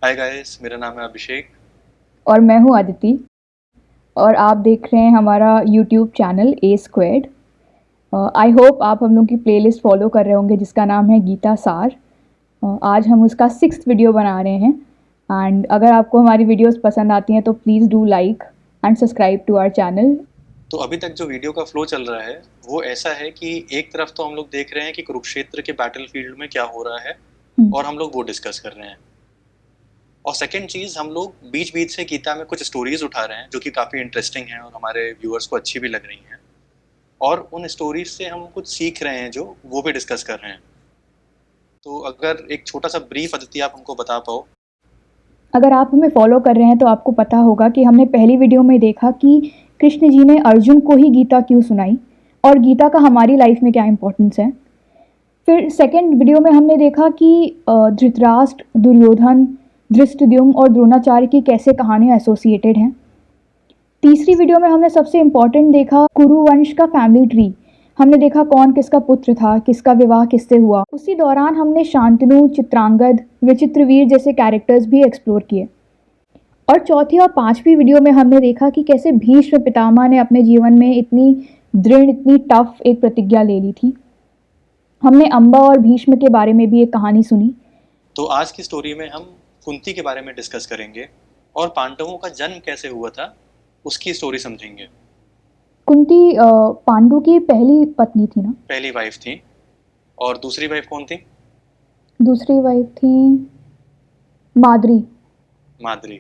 Hi guys, मेरा नाम है अभिषेक। और मैं हूँ अदिति। और आप देख रहे हैं हमारा YouTube channel A squared. I hope आप हम लोग की प्लेलिस्ट फॉलो कर रहे होंगे जिसका नाम है गीता सार। आज हम उसका 6th वीडियो बना रहे हैं। एंड अगर आपको हमारी वीडियोस पसंद आती हैं तो please do like and subscribe to our channel. तो अभी तक जो वीडियो का फ्लो चल रहा है वो ऐसा है कि एक तरफ तो हम लोग देख रहे हैं कि कुरुक्षेत्र के बैटलफील्ड में क्या हो रहा है और हम लोग वो डिस्कस कर रहे हैं। और सेकंड चीज, हम लोग बीच बीच से गीता में कुछ स्टोरीज उठा रहे हैं जो कि काफी इंटरेस्टिंग हैं और हमारे व्यूअर्स को अच्छी भी लग रही हैं। और उन स्टोरीज से हम कुछ सीख रहे हैं जो वो भी डिस्कस कर रहे हैं। तो अगर एक छोटा सा ब्रीफ अदिति आप हमको बता पाओ। अगर आप हमें फॉलो कर रहे हैं तो आपको पता होगा कि हमने पहली वीडियो में देखा कि कृष्ण जी ने अर्जुन को ही गीता क्यों सुनाई और गीता का हमारी लाइफ में क्या इम्पोर्टेंस है। फिर सेकंड वीडियो में हमने देखा कि धृतराष्ट्र, दुर्योधन, धृष्टद्युम्न और द्रोणाचार्य की कैसे कहानियाँ एसोसिएटेड हैं। तीसरी वीडियो में हमने सबसे इम्पॉर्टेंट देखा कुरुवंश का फैमिली ट्री। हमने देखा कौन किसका पुत्र था, किसका विवाह किससे हुआ। उसी दौरान हमने शांतनु, चित्रांगद, विचित्रवीर जैसे कैरेक्टर्स भी एक्सप्लोर किए। और चौथी और पांचवी वीडियो में हमने देखा कि कैसे भीष्म पितामह ने अपने जीवन में इतनी दृढ़, इतनी टफ एक प्रतिज्ञा ले ली थी। हमने अम्बा और भीष्म के बारे में भी एक कहानी सुनी। तो आज की स्टोरी में हम कुंती के बारे में डिस्कस करेंगे और पांडवों का जन्म कैसे हुआ था उसकी स्टोरी समझेंगे। कुंती पांडु की पहली पत्नी थी ना? पहली वाइफ थी। और दूसरी वाइफ कौन थी? दूसरी वाइफ थी माद्री। माद्री।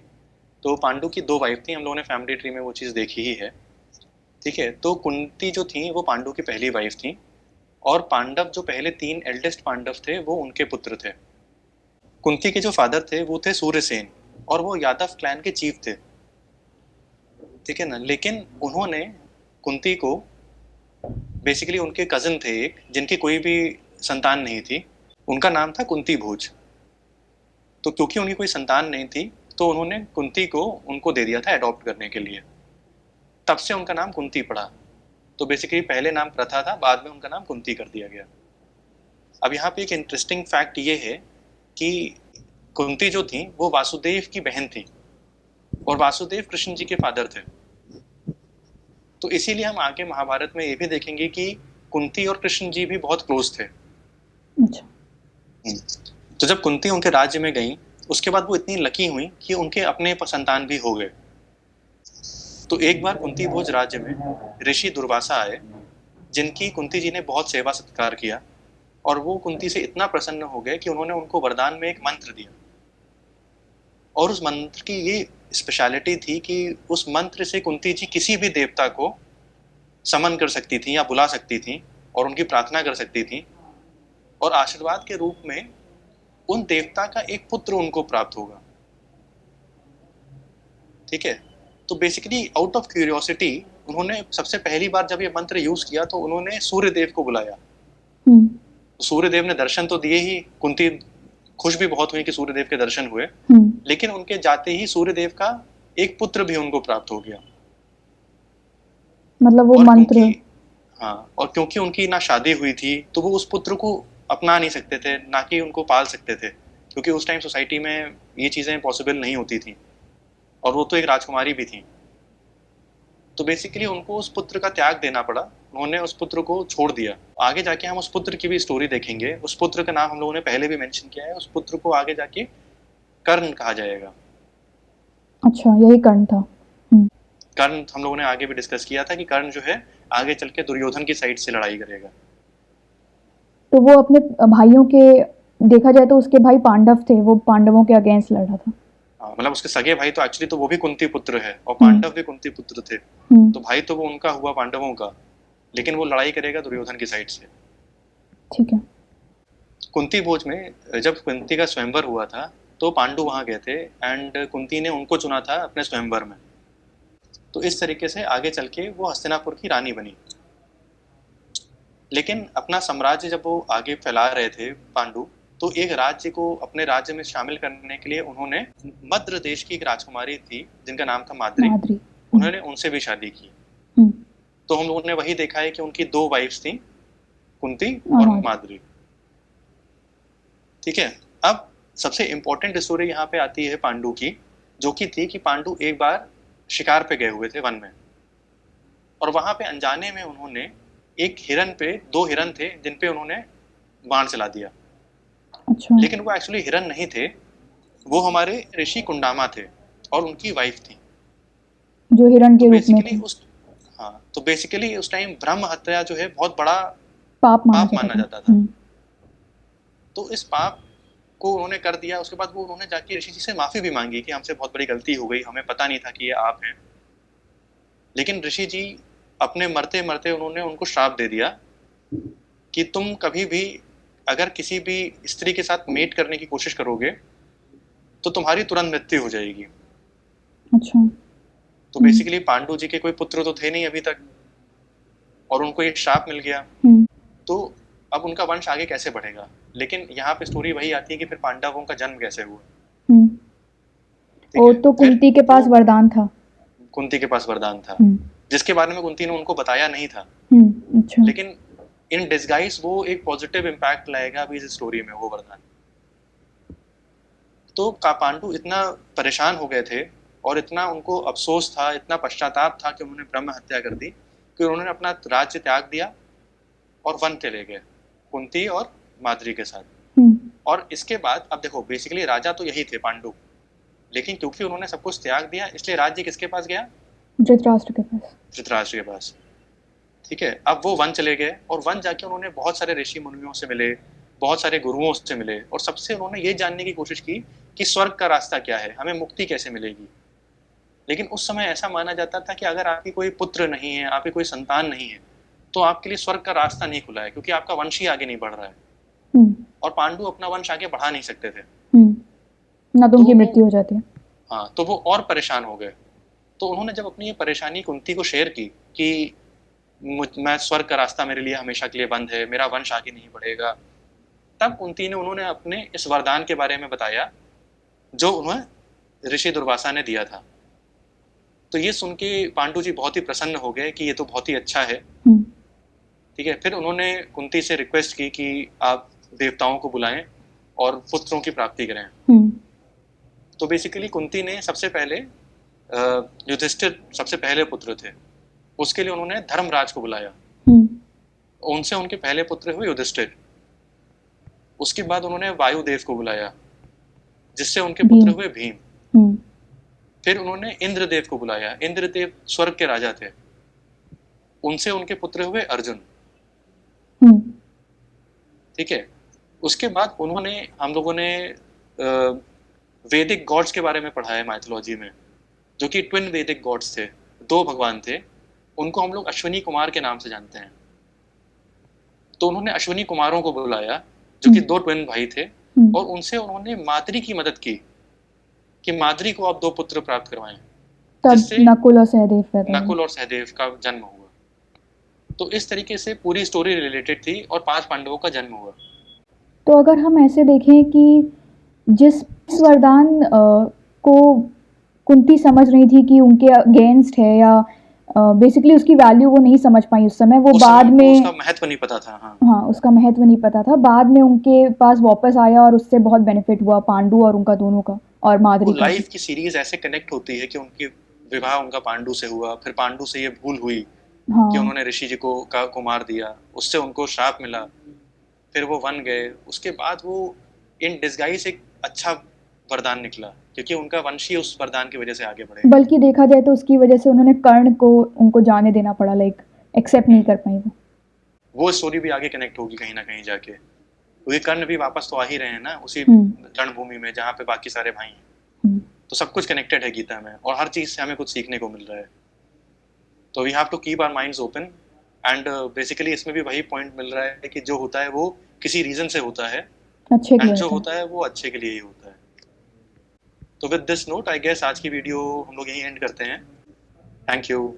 तो पांडु की दो वाइफ थी, हम लोगों ने फैमिली ट्री में वो चीज़ देखी ही है। ठीक है, तो कुंती जो थी वो पांडु की पहली वाइफ थी। और पांडव जो पहले तीन एल्डेस्ट पांडव थे वो उनके पुत्र थे। कुंती के जो फादर थे वो थे सूर्यसेन और वो यादव क्लैन के चीफ थे। ठीक है ना, लेकिन उन्होंने कुंती को, बेसिकली उनके कजन थे एक जिनकी कोई भी संतान नहीं थी, उनका नाम था कुंती भोज। तो क्योंकि उनकी कोई संतान नहीं थी तो उन्होंने कुंती को उनको दे दिया था अडॉप्ट करने के लिए। तब से उनका नाम कुंती पड़ा। तो बेसिकली पहले नाम प्रथा था, बाद में उनका नाम कुंती कर दिया गया। अब यहाँ पे एक इंटरेस्टिंग फैक्ट ये है कि कुंती जो थी वो वासुदेव की बहन थी और वासुदेव कृष्ण जी के फादर थे। तो इसीलिए हम आगे महाभारत में ये भी देखेंगे कि कुंती और कृष्ण जी भी बहुत क्लोज थे। अच्छा। तो जब कुंती उनके राज्य में गई उसके बाद वो इतनी लकी हुई कि उनके अपने संतान भी हो गए। तो एक बार कुंती भोज राज्य में ऋषि दुर्वासा आए जिनकी कुंती जी ने बहुत सेवा सत्कार किया और वो कुंती से इतना प्रसन्न हो गए कि उन्होंने उनको वरदान में एक मंत्र दिया। और उस मंत्र की ये स्पेशलिटी थी कि उस मंत्र से कुंती जी किसी भी देवता को समन कर सकती थी या बुला सकती थी और उनकी प्रार्थना कर सकती थी। और आशीर्वाद के रूप में उन देवता का एक पुत्र उनको प्राप्त होगा। ठीक है, तो बेसिकली आउट ऑफ क्यूरियोसिटी उन्होंने सबसे पहली बार जब ये मंत्र यूज किया तो उन्होंने सूर्यदेव को बुलाया। तो सूर्यदेव ने दर्शन तो दिए ही, कुंती खुश भी बहुत हुई कि सूर्यदेव के दर्शन हुए, लेकिन उनके जाते ही सूर्यदेव का एक पुत्र भी उनको प्राप्त हो गया। मतलब वो और मंत्र। हाँ, और क्योंकि उनकी ना शादी हुई थी तो वो उस पुत्र को अपना नहीं सकते थे, ना कि उनको पाल सकते थे, क्योंकि उस टाइम सोसाइटी में ये चीज़ें पॉसिबल नहीं होती थी और वो तो एक राजकुमारी भी थी। तो बेसिकली उनको उस पुत्र का त्याग देना पड़ा, उन्होंने उस पुत्र को छोड़ दिया। आगे जाके हम उस पुत्र की भी स्टोरी देखेंगे। उस पुत्र का नाम हम लोगों ने पहले भी मेंशन किया है, उस पुत्र को आगे जाके कर्ण कहा जाएगा। अच्छा, यही कर्ण था। कर्ण हम लोगों ने आगे भी डिस्कस किया था कि कर्ण जो है आगे चल के दुर्योधन की साइड से लड़ाई करेगा। तो वो अपने भाइयों के, देखा जाए तो उसके भाई पांडव थे, वो पांडवों के अगेंस्ट लड़ा था। हाँ, मतलब उसके सगे भाई तो एक्चुअली तो वो भी कुंती पुत्र है और पांडव भी कुंती पुत्र थे। तो भाई तो वो उनका हुआ पांडवों का, लेकिन वो लड़ाई करेगा दुर्योधन की साइड से। ठीक है। कुंती भोज में जब कुंती का स्वयंवर हुआ था तो पांडु वहां गए थे एंड कुंती ने उनको चुना था अपने स्वयंवर में। तो इस तरीके से आगे चल के वो हस्तिनापुर की रानी बनी। लेकिन अपना साम्राज्य जब वो आगे फैला रहे थे पांडु, तो एक राज्य को अपने राज्य में शामिल करने के लिए उन्होंने मद्र देश की एक राजकुमारी थी जिनका नाम था माद्री, उन्होंने उनसे भी शादी की। तो हम लोगों ने वही देखा है कि उनकी दो वाइफ्स थी, कुंती और माद्री। ठीक है, अब सबसे इम्पोर्टेंट स्टोरी यहाँ पे आती है पांडु की, जो कि थी कि पांडु एक बार शिकार पे गए हुए थे वन में, और वहां पे अनजाने में उन्होंने एक हिरन पे, दो हिरन थे जिन पे उन्होंने बाण चला दिया। अच्छा। लेकिन वो एक्चुअली हिरन नहीं थे, वो हमारे ऋषि कुंडामा थे और उनकी वाइफ थी, जो हिरण तो के रूप में बेसिकली थे। तो बेसिकली उस टाइम ब्रह्म हत्या जो है बहुत बड़ा पाप पाप माना माना जाता जाता था। था। तो इस पाप को उन्होंने कर दिया। उसके बाद वो उन्होंने जाके ऋषि जी से माफी भी मांगी कि हमसे बहुत बड़ी गलती हो गई, हमें पता नहीं था कि ये आप हैं। लेकिन ऋषि जी अपने मरते मरते उन्होंने उनको श्राप दे दिया कि तुम कभी भी अगर किसी भी स्त्री के साथ मेट करने की कोशिश करोगे तो तुम्हारी तुरंत मृत्यु हो जाएगी। अच्छा। तो बेसिकली पांडु जी के कोई पुत्र तो थे नहीं अभी तक, और उनको एक श्राप मिल गया, तो अब उनका वंश आगे कैसे बढ़ेगा। लेकिन यहाँ पे स्टोरी वही आती है कि फिर पांडवों का जन्म कैसे हुआ। ठीक ओ, है, तो फिर कुंती के पास वरदान था। कुंती के पास वरदान था जिसके बारे में कुंती ने उनको बताया नहीं था। अच्छा। लेकिन इन डिस्गाइज वो एक पॉजिटिव इम्पैक्ट लाएगा अभी इस स्टोरी में वो वरदान। तो पांडु इतना परेशान हो गए थे और इतना उनको अफसोस था, इतना पश्चाताप था कि उन्होंने ब्रह्म हत्या कर दी कि उन्होंने अपना राज्य त्याग दिया और वन चले गए कुंती और माद्री के साथ। और इसके बाद अब देखो बेसिकली राजा तो यही थे पांडु, लेकिन क्योंकि उन्होंने सब कुछ त्याग दिया इसलिए राज्य किसके पास गया? धृतराष्ट्र के पास। धृतराष्ट्र के पास। ठीक है, अब वो वन चले गए और वन जाके उन्होंने बहुत सारे ऋषि मुनियों से मिले, बहुत सारे गुरुओं से मिले, और सबसे उन्होंने ये जानने की कोशिश की कि स्वर्ग का रास्ता क्या है, हमें मुक्ति कैसे मिलेगी। लेकिन उस समय ऐसा माना जाता था कि अगर आपकी कोई पुत्र नहीं है, आपकी कोई संतान नहीं है, तो आपके लिए स्वर्ग का रास्ता नहीं खुला है, क्योंकि आपका वंश ही आगे नहीं बढ़ रहा है। और पांडु अपना वंश आगे बढ़ा नहीं सकते थे, ना तो उनकी मृत्यु हो जाती है। हाँ, तो वो और परेशान हो गए। तो उन्होंने जब अपनी ये परेशानी कुंती को शेयर की कि मैं स्वर्ग का रास्ता मेरे लिए हमेशा के लिए बंद है, मेरा वंश आगे नहीं बढ़ेगा, तब कुंती ने उन्होंने अपने इस वरदान के बारे में बताया जो उन्हें ऋषि दुर्वासा ने दिया था। तो ये सुन के पांडु जी बहुत ही प्रसन्न हो गए कि ये तो बहुत ही अच्छा है। ठीक है, फिर उन्होंने कुंती से रिक्वेस्ट की कि आप देवताओं को बुलाएं और पुत्रों की प्राप्ति करें। तो बेसिकली कुंती ने सबसे पहले युधिष्ठिर सबसे पहले पुत्र थे, उसके लिए उन्होंने धर्मराज को बुलाया। उनसे उनके पहले पुत्र हुए युधिष्ठिर। उसके बाद उन्होंने वायुदेव को बुलाया जिससे उनके पुत्र हुए भीम। फिर उन्होंने इंद्रदेव को बुलाया, इंद्रदेव स्वर्ग के राजा थे, उनसे उनके पुत्र हुए अर्जुन। ठीक है, उसके बाद उन्होंने, हम लोगों ने वैदिक गॉड्स के बारे में पढ़ा है माइथोलॉजी में, जो कि ट्विन वैदिक गॉड्स थे, दो भगवान थे, उनको हम लोग अश्विनी कुमार के नाम से जानते हैं। तो उन्होंने अश्विनी कुमारों को बुलाया जो कि दो ट्विन भाई थे, और उनसे उन्होंने माद्री की मदद की कि माद्री को आप दो पुत्र प्राप्त करवाएं, जिससे नकुल और सहदेव का जन्म हुआ। तो इस तरीके से पूरी स्टोरी रिलेटेड थी और 5 पांडवों का जन्म हुआ। तो अगर हम ऐसे देखें कि जिस वरदान को कुंती समझ रही थी कि उनके अगेंस्ट है, या बेसिकली उसकी वैल्यू वो नहीं समझ पाई उस समय, वो बाद में उसका महत्व नहीं पता था। हाँ, उसका महत्व नहीं पता था। बाद में उनके पास वापस आया और उससे बहुत बेनिफिट हुआ पांडु और उनका दोनों का, और माद्री का। लाइफ की सीरीज ऐसे कनेक्ट होती है कि उनकी विवाह उनका पांडु से हुआ, फिर पांडु से ये भूल हुई कि उन्होंने ऋषि जी को मार दिया, उससे उनको श्राप मिला, फिर वो वन गए, उसके बाद वो इन डिस्गाइज एक अच्छा वरदान निकला क्योंकि उनका वंश ही उस वरदान की वजह से आगे बढ़े। बल्कि देखा जाए तो उसकी वजह से उन्होंने कर्ण को उनको जाने देना पड़ा, लाइक एक्सेप्ट नहीं कर पाई वो स्टोरी भी आगे कनेक्ट होगी कहीं ना कहीं जाके, क्योंकि कर्ण भी वापस तो आ ही रहे हैं ना उसी रणभूमि में जहाँ पे बाकी सारे भाई हैं। तो सब कुछ कनेक्टेड है गीता में और हर चीज से हमें कुछ सीखने को मिल रहा है। तो we have to keep our minds open and basically इसमें भी वही पॉइंट मिल रहा है कि जो होता है वो किसी रीजन से होता है, अच्छे के लिए जो होता है वो अच्छे के लिए ही होता है। तो with this note I guess आज की वीडियो हम लोग यहीं एंड करते हैं। Thank you.